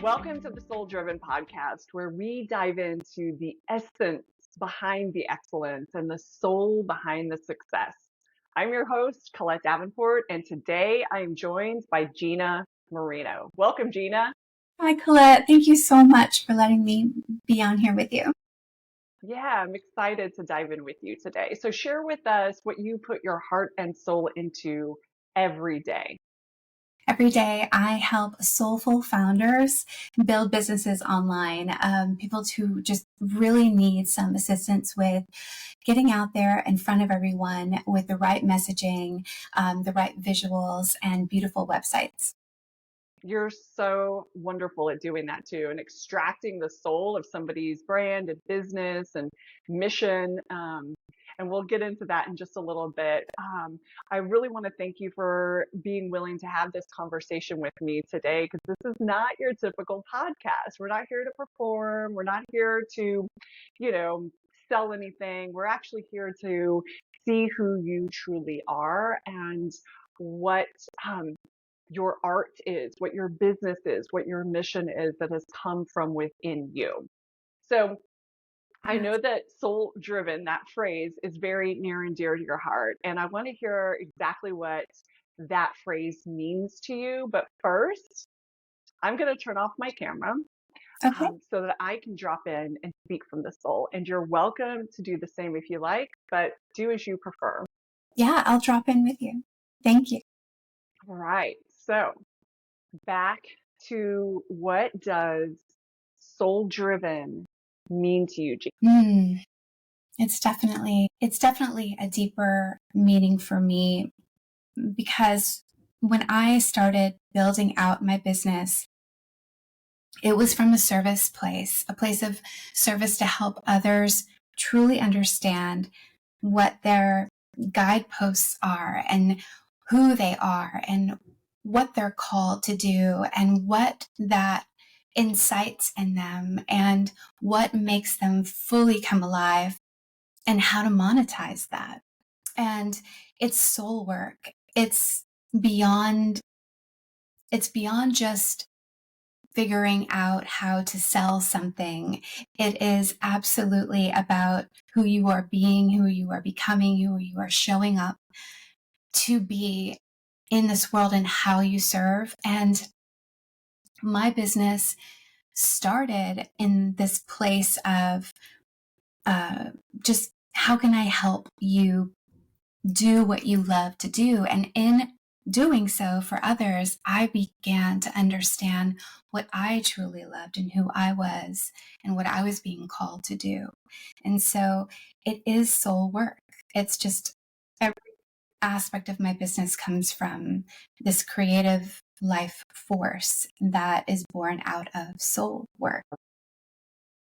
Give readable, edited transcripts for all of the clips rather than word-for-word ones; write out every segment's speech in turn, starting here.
Welcome to the Soul Driven podcast, where we dive into the essence behind the excellence and the soul behind the success. I'm your host, Colette Davenport, and today I am joined by Jeana Marino. Welcome, Gina. Hi, Colette. Thank you so much for letting me be on here with you. Yeah, I'm excited to dive in with you today. So share with us what you put your heart and soul into every day. Every day, I help soulful founders build businesses online, people who just really need some assistance with getting out there in front of everyone with the right messaging, the right visuals, and beautiful websites. You're so wonderful at doing that too, and extracting the soul of somebody's brand and business and mission. And we'll get into that in just a little bit. I really want to thank you for being willing to have this conversation with me today, because this is not your typical podcast. We're not here to perform. We're not here to, sell anything. We're actually here to see who you truly are and what your art is, what your business is, what your mission is that has come from within you. So I know that soul driven, that phrase is very near and dear to your heart. And I want to hear exactly what that phrase means to you. But first, I'm going to turn off my camera Okay. so that I can drop in and speak from the soul. And you're welcome to do the same if you like, but do as you prefer. Yeah, I'll drop in with you. Thank you. All right. So back to, what does soul driven mean to you, Jeana? It's definitely a deeper meaning for me, because when I started building out my business, it was from a service place, a place of service to help others truly understand what their guideposts are and who they are and what they're called to do and what that incites in them and what makes them fully come alive and how to monetize that. And it's soul work. It's beyond just figuring out how to sell something. It is absolutely about who you are being, who you are becoming, who you are showing up to be in this world and how you serve. And my business started in this place of just how can I help you do what you love to do? And in doing so for others, I began to understand what I truly loved and who I was and what I was being called to do. And so it is soul work. It's just every aspect of my business comes from this creative life force that is born out of soul work.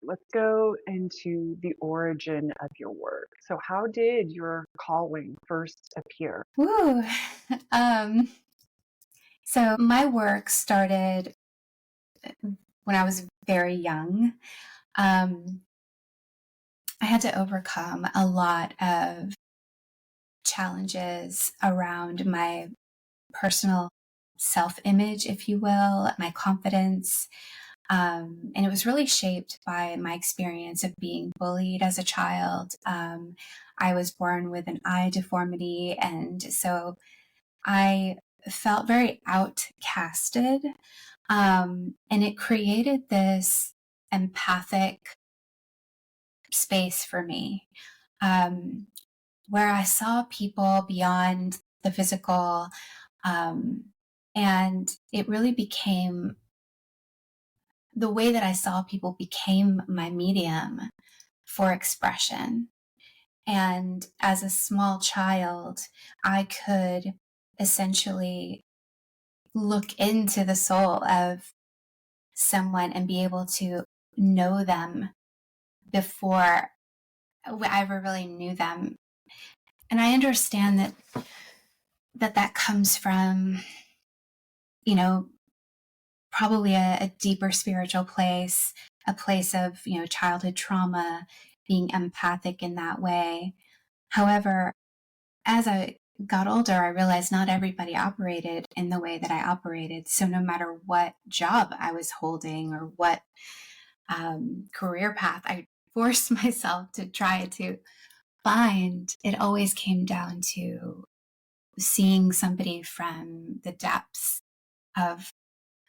Let's go into the origin of your work. So how did your calling first appear? Woo. So my work started when I was very young. I had to overcome a lot of challenges around my personal self-image, if you will, my confidence. And it was really shaped by my experience of being bullied as a child. I was born with an eye deformity, and so I felt very outcasted. And it created this empathic space for me, where I saw people beyond the physical. And it really became the way that I saw people became my medium for expression. And as a small child, I could essentially look into the soul of someone and be able to know them before I ever really knew them. And I understand that comes from, probably a deeper spiritual place, a place of, childhood trauma, being empathic in that way. However, as I got older, I realized not everybody operated in the way that I operated. So no matter what job I was holding or what career path I forced myself to try to find, it always came down to seeing somebody from the depths of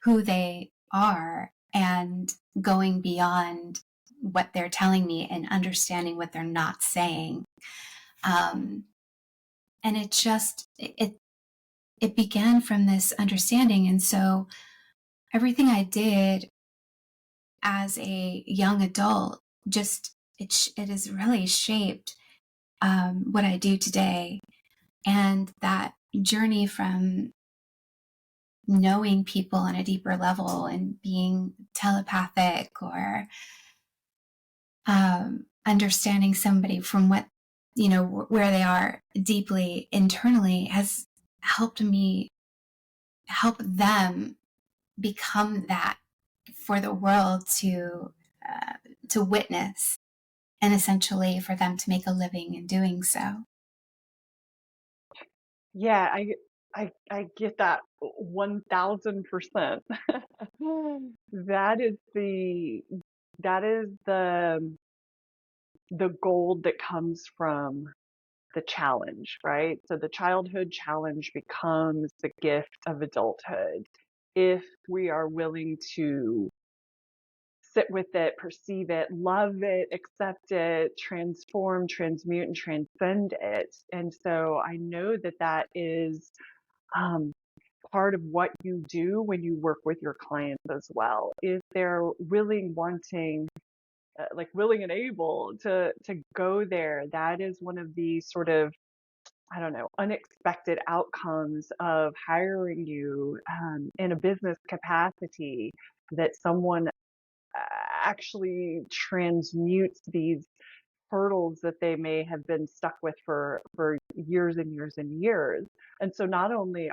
who they are and going beyond what they're telling me and understanding what they're not saying. And it began from this understanding. And so everything I did as a young adult, it has really shaped what I do today. And that journey from knowing people on a deeper level and being telepathic or understanding somebody from what, where they are deeply internally has helped me help them become that for the world to witness, and essentially for them to make a living in doing so. Yeah, I get that 1000%. That is the gold that comes from the challenge, right? So the childhood challenge becomes the gift of adulthood if we are willing to sit with it, perceive it, love it, accept it, transform, transmute, and transcend it. And so I know that that is um, part of what you do when you work with your clients as well. If they're really wanting, like willing and able to go there, that is one of the sort of, I don't know, unexpected outcomes of hiring you in a business capacity, that someone actually transmutes these hurdles that they may have been stuck with for years and years and years. And so not only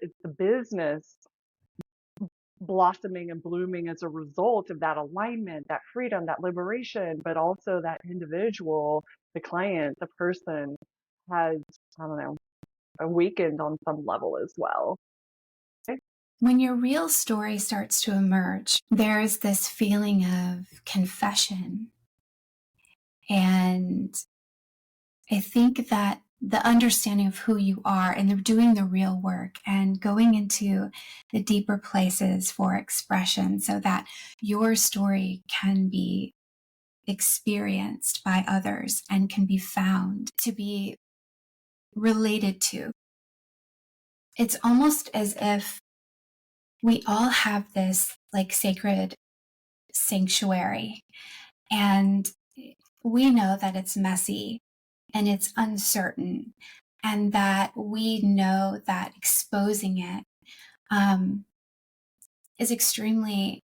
is the business blossoming and blooming as a result of that alignment, that freedom, that liberation, but also that individual, the client, the person has, I don't know, awakened on some level as well. When your real story starts to emerge, there's this feeling of confession. And I think that the understanding of who you are and doing the real work and going into the deeper places for expression so that your story can be experienced by others and can be found to be related to. It's almost as if we all have this like sacred sanctuary, and we know that it's messy and it's uncertain, and that we know that exposing it is extremely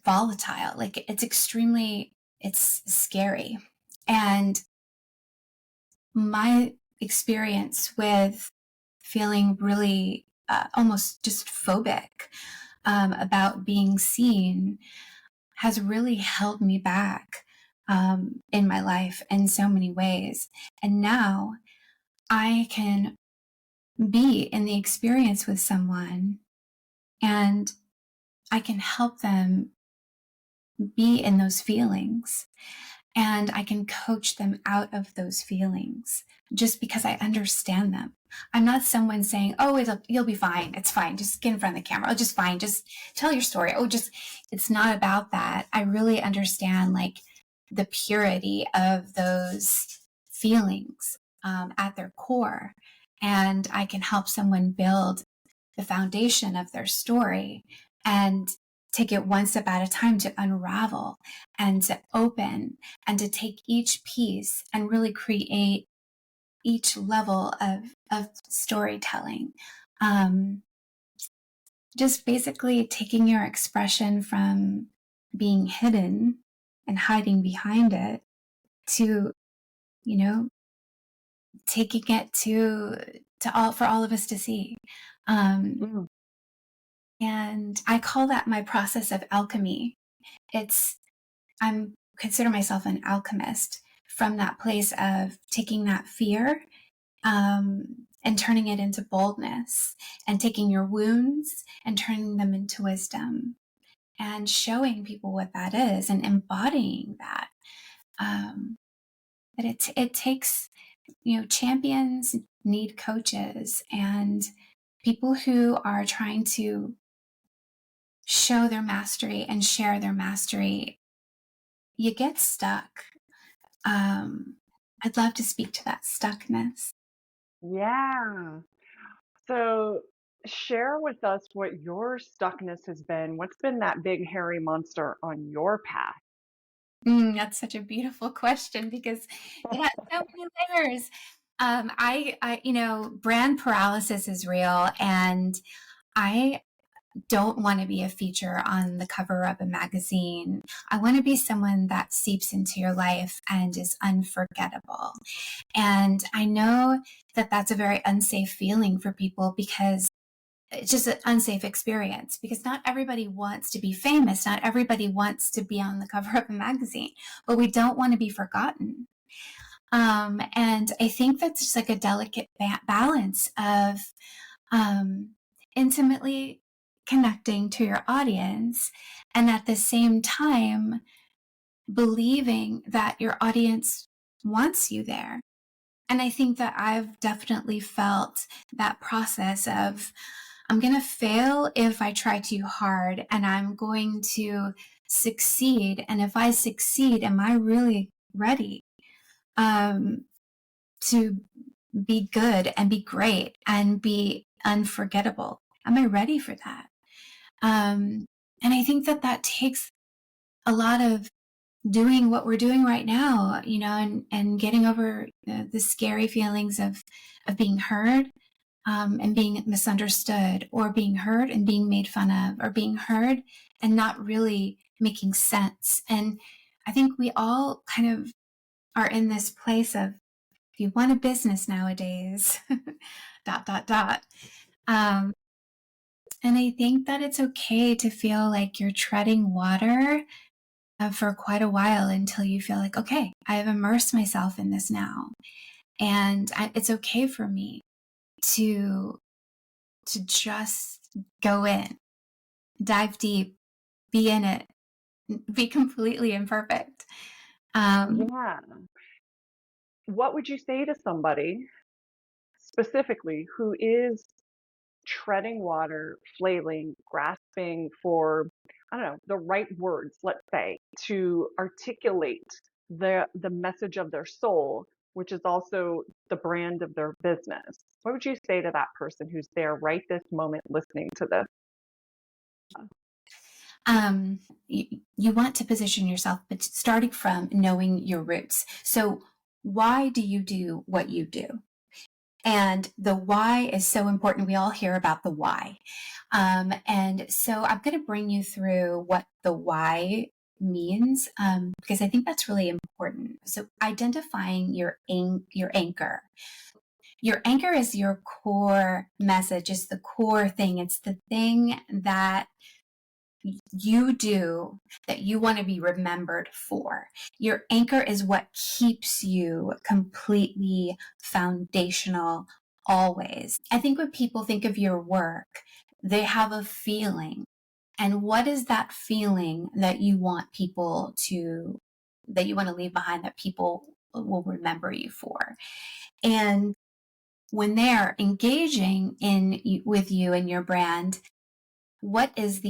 volatile. Like it's scary. And my experience with feeling really almost just phobic about being seen has really held me back in my life in so many ways. And now I can be in the experience with someone and I can help them be in those feelings, and I can coach them out of those feelings just because I understand them. I'm not someone saying, oh, you'll be fine. It's fine. Just get in front of the camera. Oh, just fine. Just tell your story. It's not about that. I really understand like the purity of those feelings at their core. And I can help someone build the foundation of their story and take it one step at a time to unravel and to open and to take each piece and really create each level of storytelling. Just basically taking your expression from being hidden and hiding behind it to, taking it for all of us to see. Mm. And I call that my process of alchemy. I'm consider myself an alchemist from that place of taking that fear and turning it into boldness, and taking your wounds and turning them into wisdom, and showing people what that is and embodying that. But it takes, champions need coaches and people who are trying to show their mastery and share their mastery. You get stuck. I'd love to speak to that stuckness. Yeah. So share with us what your stuckness has been. What's been that big hairy monster on your path? That's such a beautiful question because it has so many layers. Brand paralysis is real, and I don't want to be a feature on the cover of a magazine. I want to be someone that seeps into your life and is unforgettable. And I know that that's a very unsafe feeling for people because it's just an unsafe experience, because not everybody wants to be famous. Not everybody wants to be on the cover of a magazine, but we don't want to be forgotten. And I think that's just like a delicate balance of intimately connecting to your audience and at the same time believing that your audience wants you there. And I think that I've definitely felt that process of, I'm going to fail if I try too hard, and I'm going to succeed. And if I succeed, am I really ready to be good and be great and be unforgettable? Am I ready for that? And I think that takes a lot of doing what we're doing right now, and getting over the scary feelings of being heard, and being misunderstood, or being heard and being made fun of, or being heard and not really making sense. And I think we all kind of are in this place of, if you want a business nowadays, dot, dot, dot. And I think that it's okay to feel like you're treading water for quite a while until you feel like, okay, I've immersed myself in this now. And it's okay for me to just go in, dive deep, be in it, be completely imperfect. Yeah. What would you say to somebody specifically who is treading water, flailing, grasping for, I don't know, the right words, let's say, to articulate the message of their soul, which is also the brand of their business? What would you say to that person who's there right this moment listening to this? You want to position yourself, but starting from knowing your roots. So why do you do what you do? And the why is so important. We all hear about the why. And so I'm going to bring you through what the why means, because I think that's really important. So identifying your anchor. Your anchor is your core message, is the core thing. It's the thing that you do that you want to be remembered for. Your anchor is what keeps you completely foundational always. I think when people think of your work, they have a feeling. And what is that feeling that you want that you want to leave behind, that people will remember you for? And when they're engaging with you and your brand, what is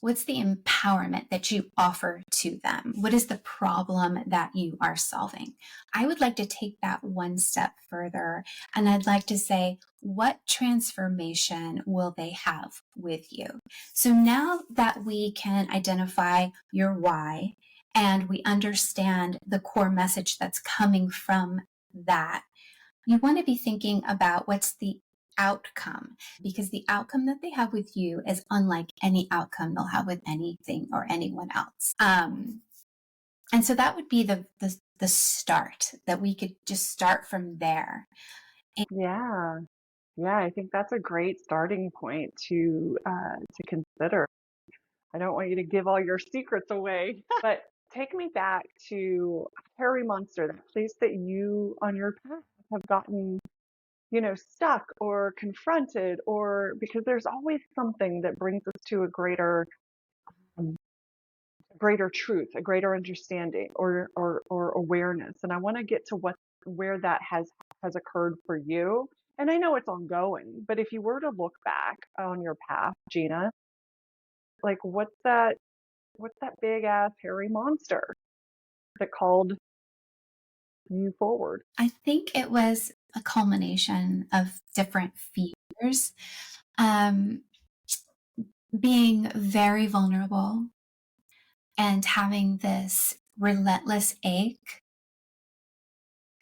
what's the empowerment that you offer to them? What is the problem that you are solving? I would like to take that one step further, and I'd like to say, what transformation will they have with you? So now that we can identify your why and we understand the core message that's coming from that, you want to be thinking about what's the outcome, because the outcome that they have with you is unlike any outcome they'll have with anything or anyone else. And so that would be the start, that we could just start from there. Yeah. Yeah, I think that's a great starting point to consider. I don't want you to give all your secrets away, but take me back to Hairy Monster, that place that you on your path have gotten, stuck or confronted, or because there's always something that brings us to um, greater truth, a greater understanding, or awareness. And I want to get to where that has occurred for you. And I know it's ongoing, but if you were to look back on your path, Gina, like what's that big ass hairy monster that called you forward? I think it was a culmination of different fears. Um, Being very vulnerable and having this relentless ache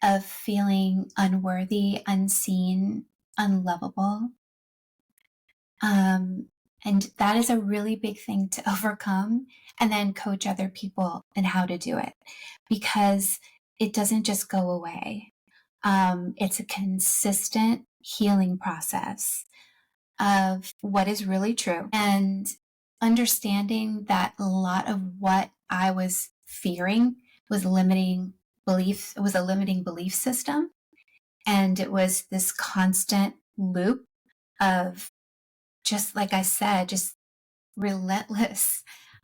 of feeling unworthy, unseen, unlovable. Um, and that is a really big thing to overcome, and then coach other people in how to do it, because it doesn't just go away. It's a consistent healing process of what is really true, and understanding that a lot of what I was fearing was limiting belief. It was a limiting belief system. And it was this constant loop of, just like I said, just relentless,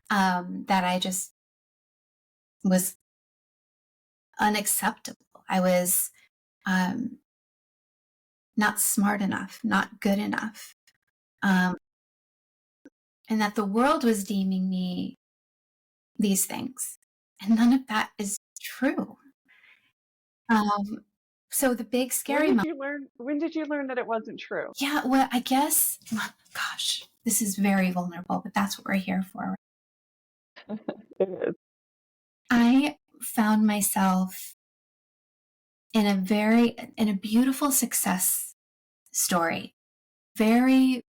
that I just was unacceptable. I was um, not smart enough, not good enough. Um, and that the world was deeming me these things. And none of that is true. Um, so the big scary moment. When did you learn that it wasn't true? Yeah, well, I guess, gosh, this is very vulnerable, but that's what we're here for. It is. I found myself in a beautiful success story. Very,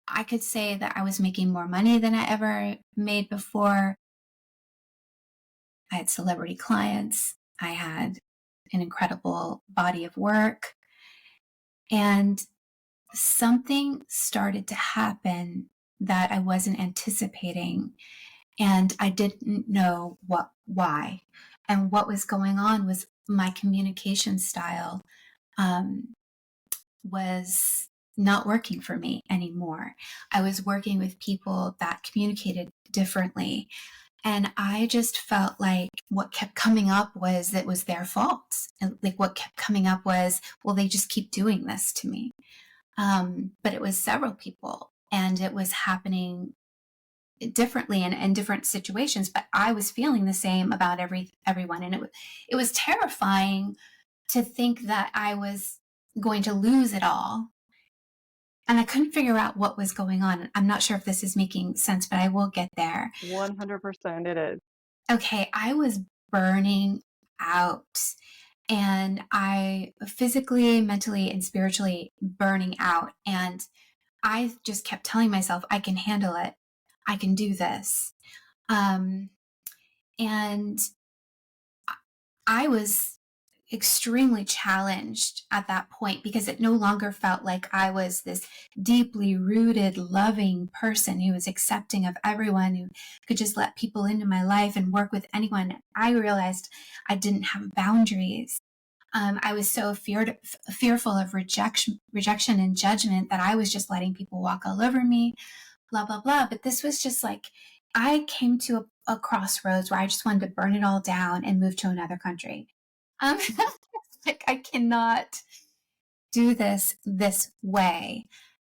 I could say that I was making more money than I ever made before. I had celebrity clients. I had an incredible body of work. And something started to happen that I wasn't anticipating. And I didn't know why. And what was going on was my communication style was not working for me anymore. I was working with people that communicated differently. And I just felt like what kept coming up was it was their fault. And like what kept coming up was, well, they just keep doing this to me. But it was several people, and it was happening differently in different situations. But I was feeling the same about everyone, and it was terrifying to think that I was going to lose it all. And I couldn't figure out what was going on. I'm not sure if this is making sense, but I will get there. 100% it is. Okay, I was burning out, and I physically, mentally, and spiritually burning out. And I just kept telling myself, I can handle it. I can do this. Um, and I was extremely challenged at that point, because it no longer felt like I was this deeply rooted, loving person who was accepting of everyone, who could just let people into my life and work with anyone. I realized I didn't have boundaries. I was so fearful of rejection and judgment that I was just letting people walk all over me, blah, blah, blah. But this was just like, I came to a crossroads where I just wanted to burn it all down and move to another country. Um, like, I cannot do this way.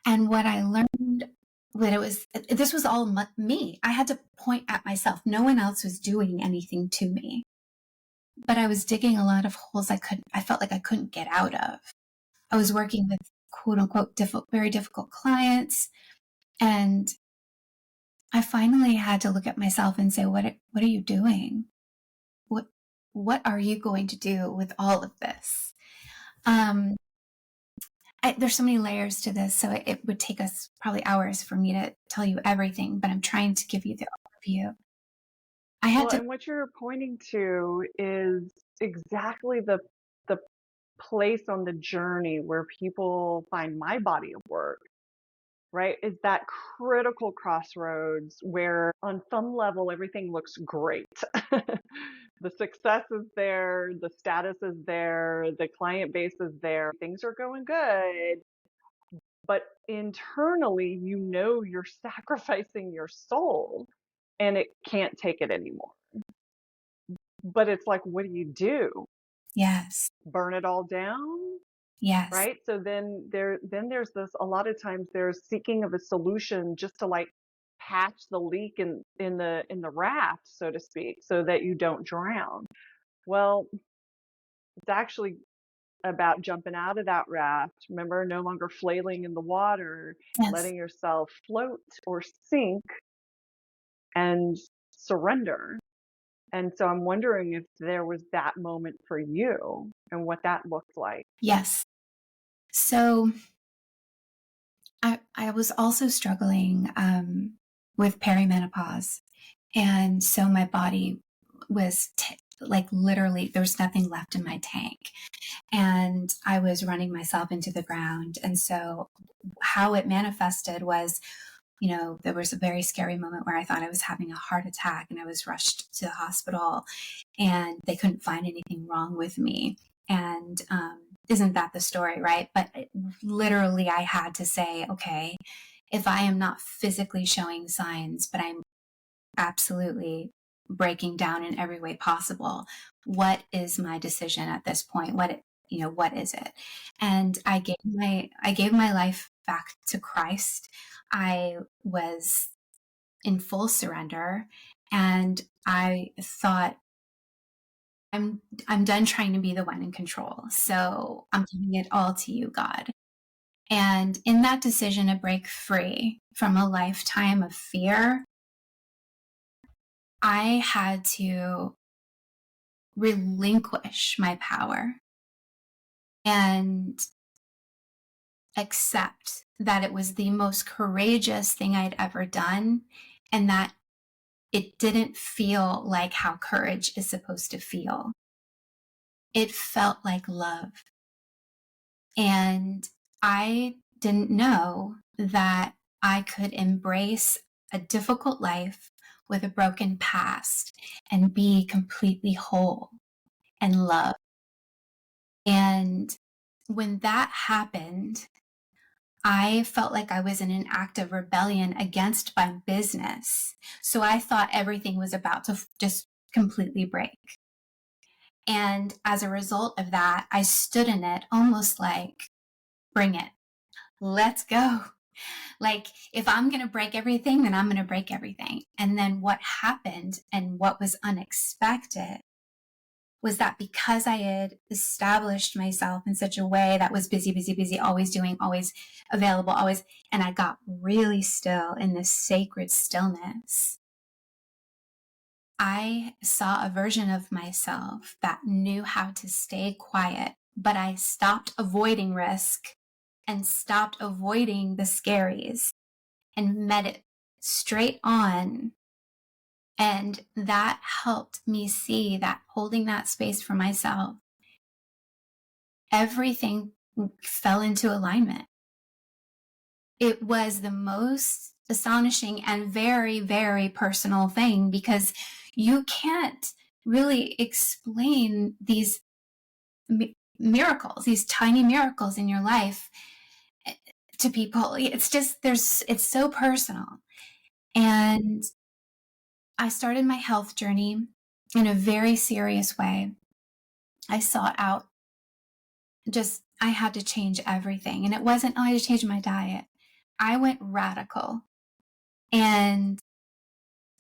And what I learned, this was all me. I had to point at myself. No one else was doing anything to me. But I was digging a lot of holes I felt like I couldn't get out of. I was working with quote unquote very difficult clients. And I finally had to look at myself and say, what are you doing? What are you going to do with all of this? There's so many layers to this, so it would take us probably hours for me to tell you everything, but I'm trying to give you the overview. And what you're pointing to is exactly the place on the journey where people find my body of work right? Is that critical crossroads where on some level everything looks great. The success is there, the status is there, the client base is there, things are going good, but internally you know you're sacrificing your soul and it can't take it anymore. But it's like, what do you do? Yes. Burn it all down? Yes. Right? So then there's this, a lot of times there's seeking of a solution just to like patch the leak in the raft, so to speak, so that you don't drown. Well, it's actually about jumping out of that raft. Remember, no longer flailing in the water, Yes. letting yourself float or sink and surrender. And so I'm wondering if there was that moment for you and what that looked like. Yes. So I was also struggling with perimenopause. And so my body was like literally, there was nothing left in my tank. And I was running myself into the ground. And so how it manifested was, there was a very scary moment where I thought I was having a heart attack and I was rushed to the hospital and they couldn't find anything wrong with me. And isn't that the story, right? But literally, I had to say, okay, if I am not physically showing signs, but I'm absolutely breaking down in every way possible, what is my decision at this point? What is it? And I gave my life back to Christ. I was in full surrender, and I thought, I'm done trying to be the one in control. So I'm giving it all to you, God. And in that decision to break free from a lifetime of fear, I had to relinquish my power and accept that it was the most courageous thing I'd ever done, and that it didn't feel like how courage is supposed to feel. It felt like love. And I didn't know that I could embrace a difficult life with a broken past and be completely whole and loved. And when that happened, I felt like I was in an act of rebellion against my business. So I thought everything was about to just completely break. And as a result of that, I stood in it almost like, bring it, let's go. Like, if I'm going to break everything, then I'm going to break everything. And then what happened and what was unexpected was that because I had established myself in such a way that was busy, busy, busy, always doing, always available, always, and I got really still in this sacred stillness, I saw a version of myself that knew how to stay quiet, but I stopped avoiding risk and stopped avoiding the scaries and met it straight on. And that helped me see that holding that space for myself, everything fell into alignment. It was the most astonishing and very, very personal thing, because you can't really explain these miracles, these tiny miracles in your life to people. It's just, it's so personal. And I started my health journey in a very serious way. I sought out I had to change everything. And it wasn't, I had to change my diet. I went radical and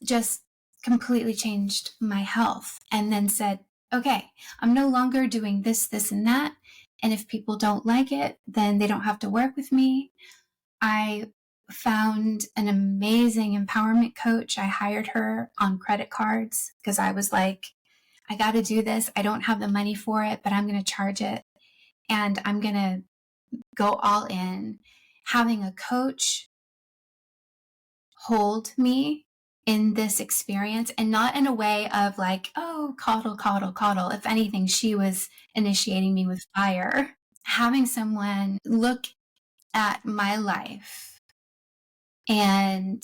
just completely changed my health, and then said, okay, I'm no longer doing this, this, and that. And if people don't like it, then they don't have to work with me. I found an amazing empowerment coach. I hired her on credit cards because I was like, I got to do this. I don't have the money for it, but I'm going to charge it. And I'm going to go all in. Having a coach hold me in this experience, and not in a way of like, oh, coddle, coddle, coddle. If anything, she was initiating me with fire. Having someone look at my life and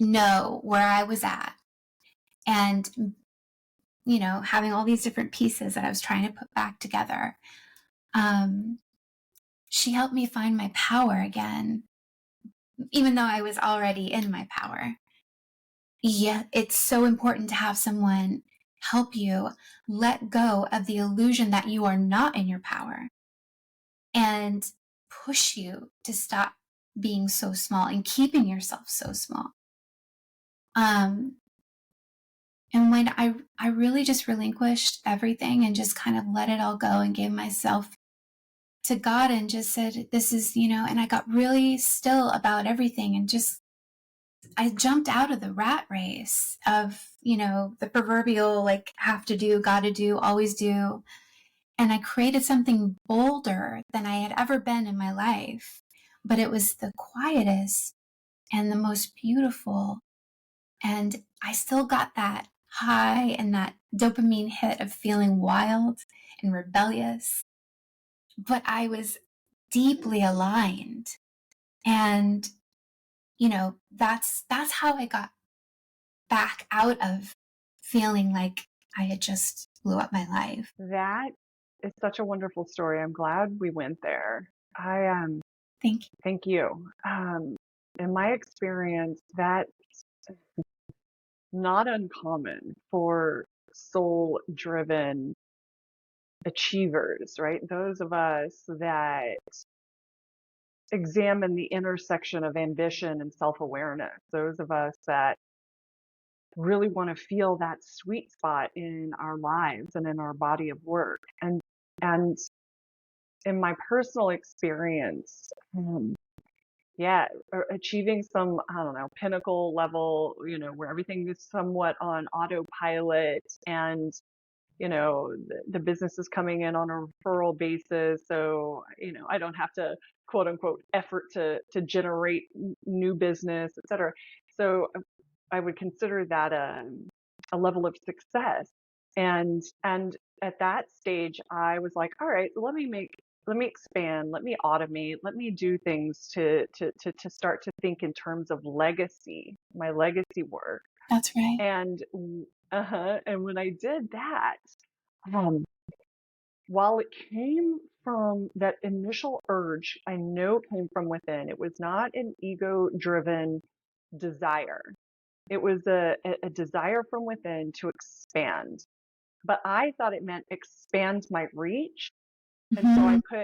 know where I was at, and, having all these different pieces that I was trying to put back together. Um, she helped me find my power again, even though I was already in my power. Yeah, it's so important to have someone help you let go of the illusion that you are not in your power and push you to stop being so small and keeping yourself so small. Um, and when I really just relinquished everything and just kind of let it all go and gave myself to God and just said, this is, and I got really still about everything and just, I jumped out of the rat race of, the proverbial, like, have to do, gotta do, always do. And I created something bolder than I had ever been in my life. But it was the quietest and the most beautiful. And I still got that high and that dopamine hit of feeling wild and rebellious. But I was deeply aligned. And, that's how I got back out of feeling like I had just blew up my life. That is such a wonderful story. I'm glad we went there. Thank you. Thank you. In my experience, that's not uncommon for soul-driven achievers, right? Those of us that examine the intersection of ambition and self-awareness, those of us that really want to feel that sweet spot in our lives and in our body of work. And in my personal experience, yeah, achieving some, I don't know, pinnacle level, where everything is somewhat on autopilot, and the business is coming in on a referral basis, so I don't have to quote unquote effort to generate new business, etc. So I would consider that a level of success. And at that stage, I was like, all right, let me expand, let me automate, let me do things to start to think in terms of legacy, my legacy work. That's right. And and when I did that, um, while it came from that initial urge, I know it came from within. It was not an ego-driven desire. It was a desire from within to expand. But I thought it meant expand my reach. And so Mm-hmm.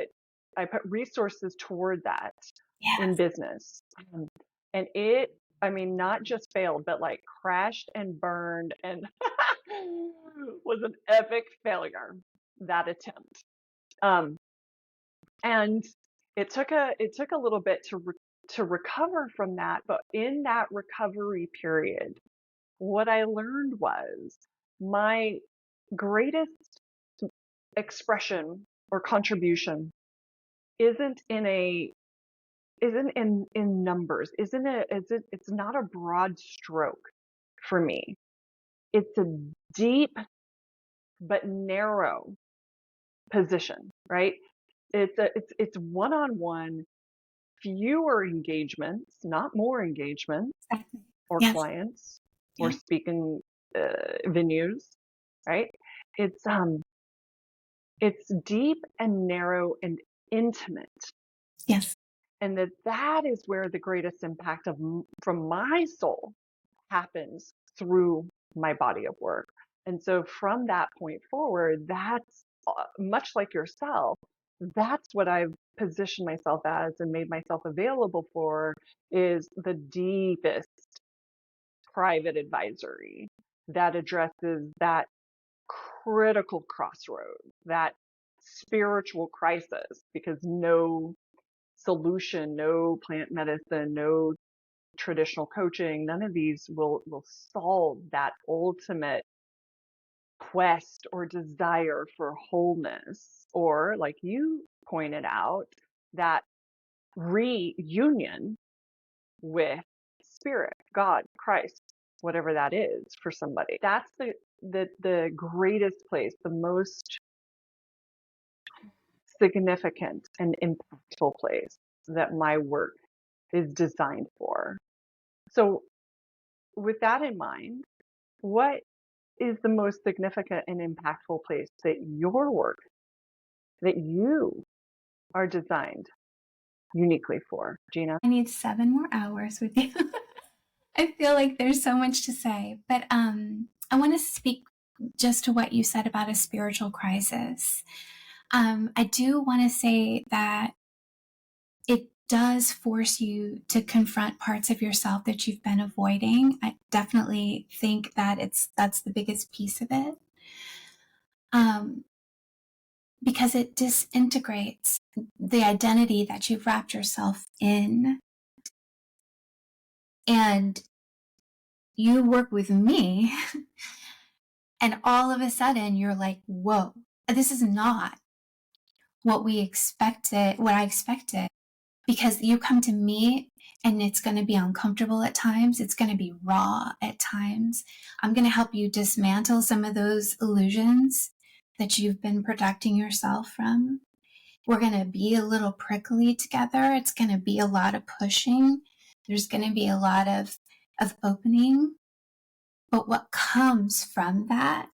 I put resources toward that in Yes. business. And it, I mean, not just failed, but like crashed and burned and was an epic failure, that attempt. Um, and it took a little bit to recover from that. But in that recovery period, what I learned was my greatest expression or contribution isn't in numbers, it's not a broad stroke for me. It's a deep but narrow position, right? It's one-on-one, fewer engagements, not more engagements, Exactly. or Yes. clients, or Yeah. speaking venues, right? It's it's deep and narrow and intimate, Yes. and that is where the greatest impact from my soul happens, through my body of work. And so from that point forward, that's much like yourself, that's what I've positioned myself as and made myself available for, is the deepest private advisory that addresses that critical crossroads, that spiritual crisis, because no solution, no plant medicine, no traditional coaching, none of these will solve that ultimate quest or desire for wholeness, or, like you pointed out, that reunion with spirit, God, Christ, whatever that is for somebody. That's the greatest place, the most significant and impactful place that my work is designed for. So with that in mind, what is the most significant and impactful place that your work, that you are designed uniquely for, Gina? I need 7 more hours with you. I feel like there's so much to say, but I want to speak just to what you said about a spiritual crisis. I do want to say that it does force you to confront parts of yourself that you've been avoiding. I definitely think that that's the biggest piece of it. Because it disintegrates the identity that you've wrapped yourself in. And you work with me, and all of a sudden you're like, whoa, this is not what I expected. Because you come to me and it's going to be uncomfortable at times. It's going to be raw at times. I'm going to help you dismantle some of those illusions that you've been protecting yourself from. We're going to be a little prickly together. It's going to be a lot of pushing. There's going to be a lot of opening. But what comes from that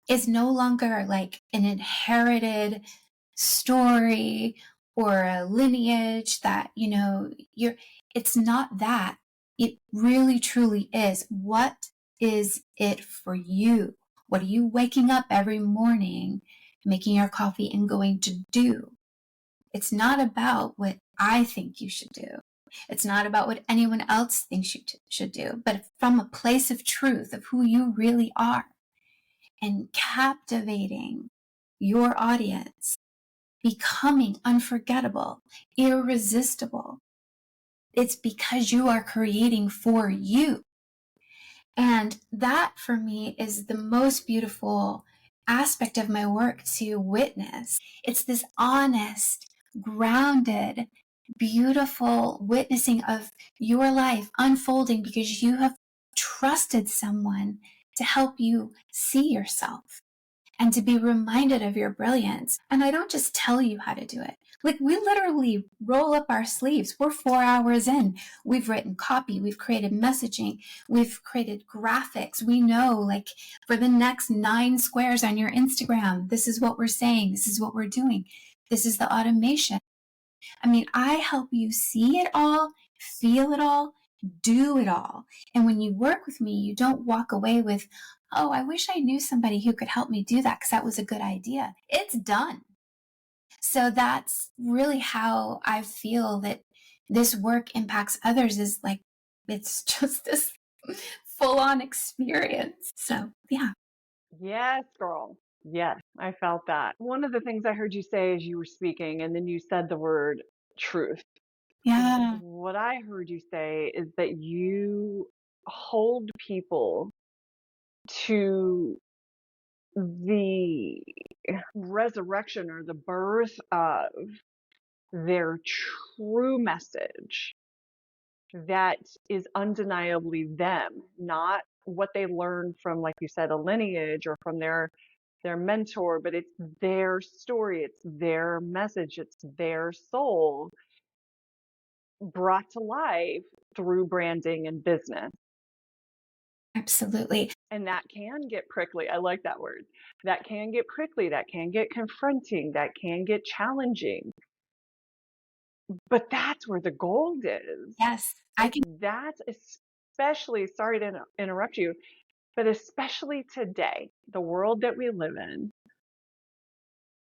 is no longer like an inherited story or a lineage that, it's not that. It really, truly is. What is it for you? What are you waking up every morning, making your coffee and going to do? It's not about what I think you should do. It's not about what anyone else thinks you should do, but from a place of truth of who you really are and captivating your audience, becoming unforgettable, irresistible. It's because you are creating for you. And that for me is the most beautiful aspect of my work to witness. It's this honest, grounded, beautiful witnessing of your life unfolding because you have trusted someone to help you see yourself and to be reminded of your brilliance. And I don't just tell you how to do it. Like, we literally roll up our sleeves. We're 4 hours in. We've written copy. We've created messaging. We've created graphics. We know, like, for the next 9 squares on your Instagram, this is what we're saying. This is what we're doing. This is the automation. I mean, I help you see it all, feel it all, do it all. And when you work with me, you don't walk away with, oh, I wish I knew somebody who could help me do that because that was a good idea. It's done. So that's really how I feel that this work impacts others, is like, it's just this full on experience. So, yeah. Yes, girl. Yes, I felt that. One of the things I heard you say as you were speaking, and then you said the word truth. Yeah. What I heard you say is that you hold people to the resurrection or the birth of their true message that is undeniably them, not what they learned from, like you said, a lineage or from their mentor, but it's their story, it's their message, it's their soul brought to life through branding and business. Absolutely. And that can get prickly. I like that word. That can get prickly, that can get confronting, that can get challenging. But that's where the gold is. Yes, That's especially, sorry to interrupt you, but especially today, the world that we live in,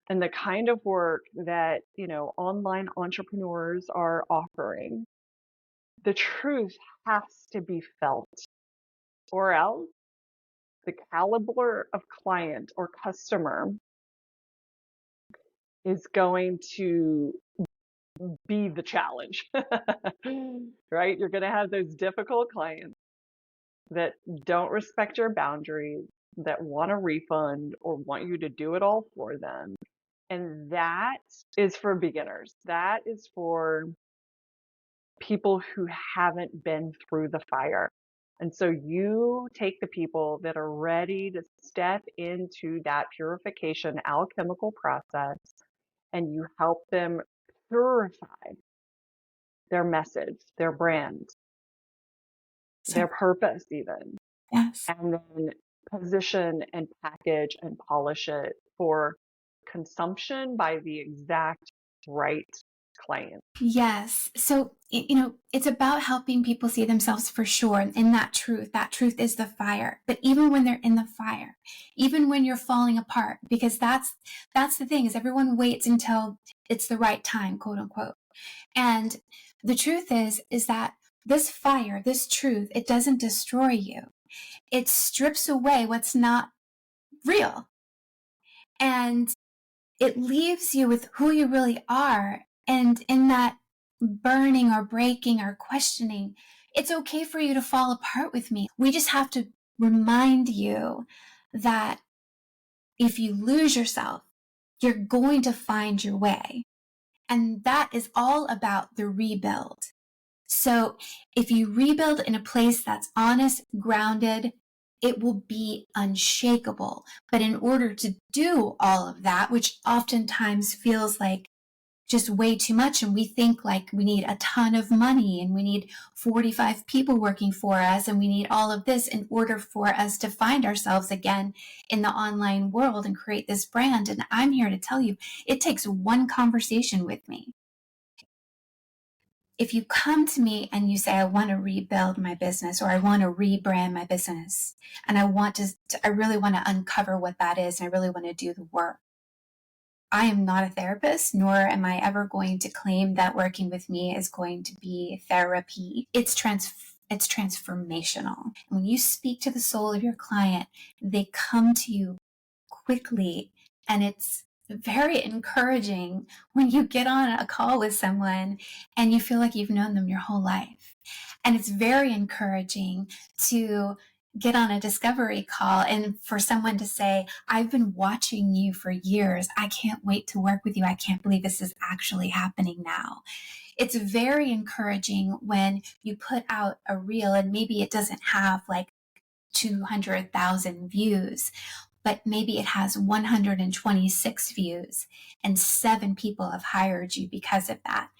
and the kind of work that, online entrepreneurs are offering, the truth has to be felt, or else the caliber of client or customer is going to be the challenge, right? You're going to have those difficult clients that don't respect your boundaries, that want a refund or want you to do it all for them. And that is for beginners. That is for people who haven't been through the fire. And so you take the people that are ready to step into that purification alchemical process, and you help them purify their message, their brand, So, their purpose even, yes. and then position and package and polish it for consumption by the exact right client. Yes. So, it's about helping people see themselves for sure in that truth. That truth is the fire. But even when they're in the fire, even when you're falling apart, because that's the thing is everyone waits until it's the right time, quote unquote. And the truth is that this fire, this truth, it doesn't destroy you. It strips away what's not real. And it leaves you with who you really are. And in that burning or breaking or questioning, it's okay for you to fall apart with me. We just have to remind you that if you lose yourself, you're going to find your way. And that is all about the rebuild. So if you rebuild in a place that's honest, grounded, it will be unshakable. But in order to do all of that, which oftentimes feels like just way too much, and we think like we need a ton of money and we need 45 people working for us and we need all of this in order for us to find ourselves again in the online world and create this brand. And I'm here to tell you, it takes one conversation with me. If you come to me and you say, I want to rebuild my business or I want to rebrand my business and I really want to uncover what that is and I really want to do the work. I am not a therapist, nor am I ever going to claim that working with me is going to be therapy. It's transformational. When you speak to the soul of your client, they come to you quickly, and it's very encouraging when you get on a call with someone and you feel like you've known them your whole life. And it's very encouraging to get on a discovery call and for someone to say, I've been watching you for years. I can't wait to work with you. I can't believe this is actually happening now. It's very encouraging when you put out a reel and maybe it doesn't have like 200,000 views, but maybe it has 126 views and 7 people have hired you because of that.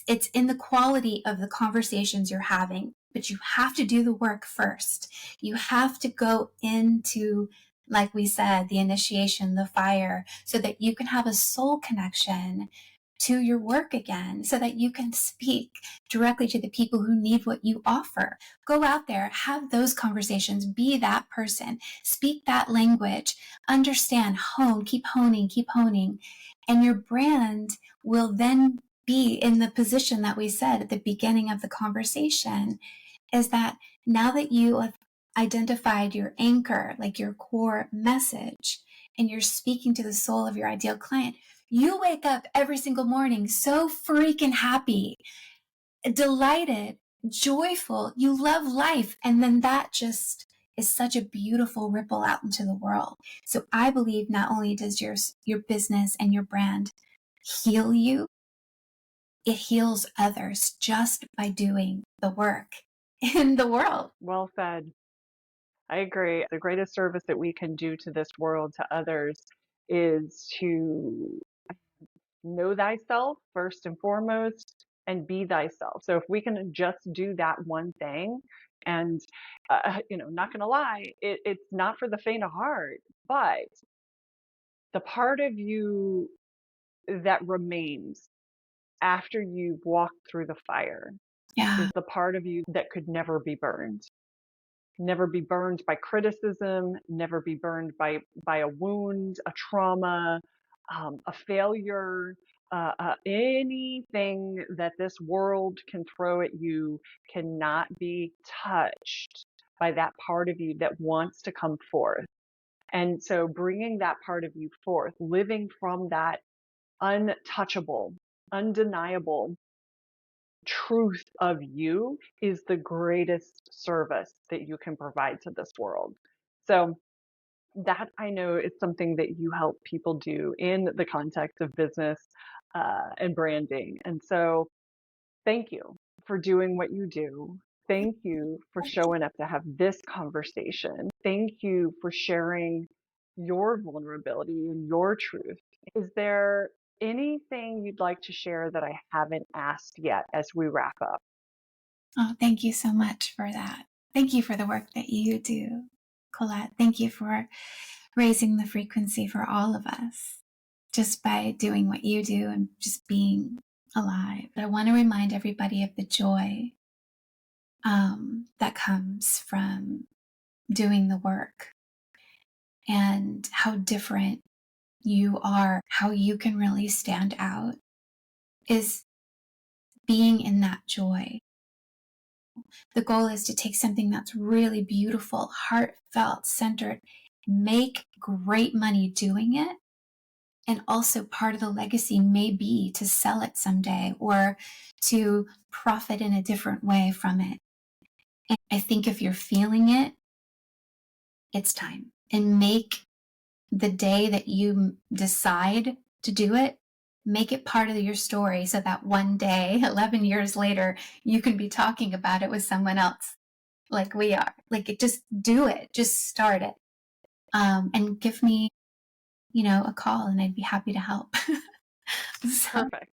It's in the quality of the conversations you're having, but you have to do the work first. You have to go into, like we said, the initiation, the fire, so that you can have a soul connection to your work again, so that you can speak directly to the people who need what you offer. Go out there, have those conversations, be that person, speak that language, understand, hone, keep honing, and your brand will then be in the position that we said at the beginning of the conversation, is that now that you have identified your anchor, like your core message, and you're speaking to the soul of your ideal client, you wake up every single morning so freaking happy, delighted, joyful, you love life. And then that just is such a beautiful ripple out into the world. So I believe not only does your business and your brand heal you, it heals others just by doing the work in the world. Well said. I agree. The greatest service that we can do to this world, to others, is to know thyself first and foremost and be thyself. So if we can just do that one thing, and not gonna lie, it's not for the faint of heart, but the part of you that remains after you've walked through the fire Yeah. is the part of you that could never be burned. Never be burned by criticism, never be burned by a wound, a trauma, a failure, anything that this world can throw at you cannot be touched by that part of you that wants to come forth. And so bringing that part of you forth, living from that untouchable, undeniable truth of you is the greatest service that you can provide to this world. So that, I know, is something that you help people do in the context of business and branding. And so thank you for doing what you do. Thank you for showing up to have this conversation. Thank you for sharing your vulnerability and your truth. Is there anything you'd like to share that I haven't asked yet as we wrap up? Oh, thank you so much for that. Thank you for the work that you do, Colette. Thank you for raising the frequency for all of us just by doing what you do and just being alive. But I want to remind everybody of the joy that comes from doing the work and how different you are, how you can really stand out is being in that joy. The goal is to take something that's really beautiful, heartfelt, centered, make great money doing it. And also part of the legacy may be to sell it someday or to profit in a different way from it. And I think if you're feeling it, it's time. And make the day that you decide to do it, make it part of your story so that one day, 11 years later, you can be talking about it with someone else like we are. Like, just do it, just start it. And give me, a call and I'd be happy to help. So, Perfect.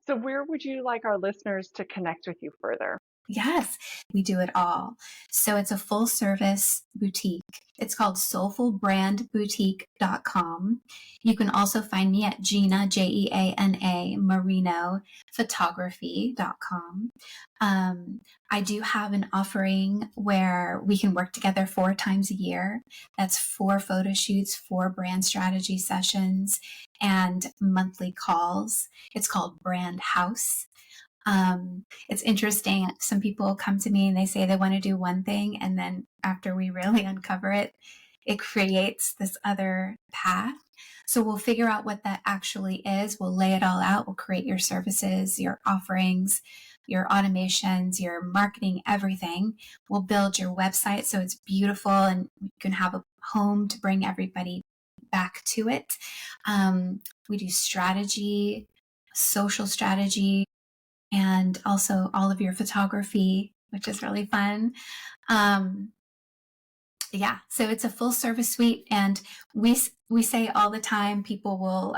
So where would you like our listeners to connect with you further? yes, we do it all. So it's a full service boutique. It's called soulfulbrandboutique.com. You can also find me at Gina, Jeana Marino photography.com. I do have an offering where we can work together 4 times a year. That's 4 photo shoots, 4 brand strategy sessions, and monthly calls. It's called Brand House. It's interesting. Some people come to me and they say they want to do one thing, and then after we really uncover it, it creates this other path. So we'll figure out what that actually is. We'll lay it all out. We'll create your services, your offerings, your automations, your marketing, everything. We'll build your website so it's beautiful and you can have a home to bring everybody back to it. We do strategy, social strategy, and also all of your photography, which is really fun. Yeah, so it's a full service suite, and we say all the time, people will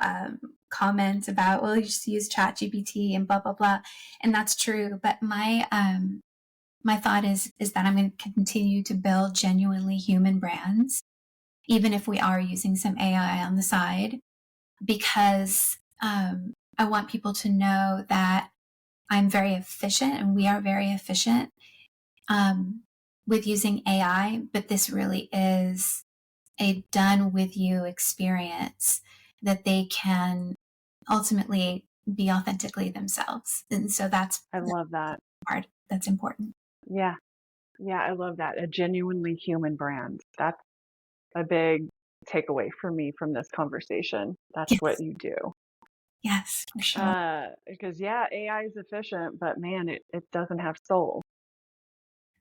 comment about, well, you just use ChatGPT and blah blah blah, and that's true. But my thought is that I'm going to continue to build genuinely human brands, even if we are using some AI on the side, because I want people to know that I'm very efficient and we are very efficient with using AI, but this really is a done with you experience that they can ultimately be authentically themselves. And so that's I love that. part that's important. Yeah. Yeah, I love that. A genuinely human brand. That's a big takeaway for me from this conversation. That's what Yes, you do. yes, for sure. Because yeah, AI is efficient, but man, it doesn't have soul.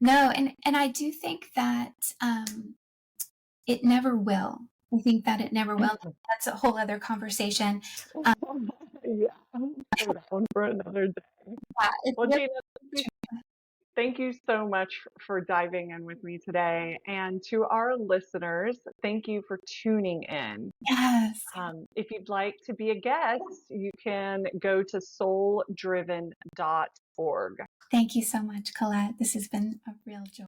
No, and I do think that it never will. I think that it never will. That's a whole other conversation. Yeah, save that one for another day. Yeah, it's Well, really Gina, thank you so much for diving in with me today. And to our listeners, thank you for tuning in. yes. If you'd like to be a guest, you can go to souldriven.org. Thank you so much, Colette. This has been a real joy.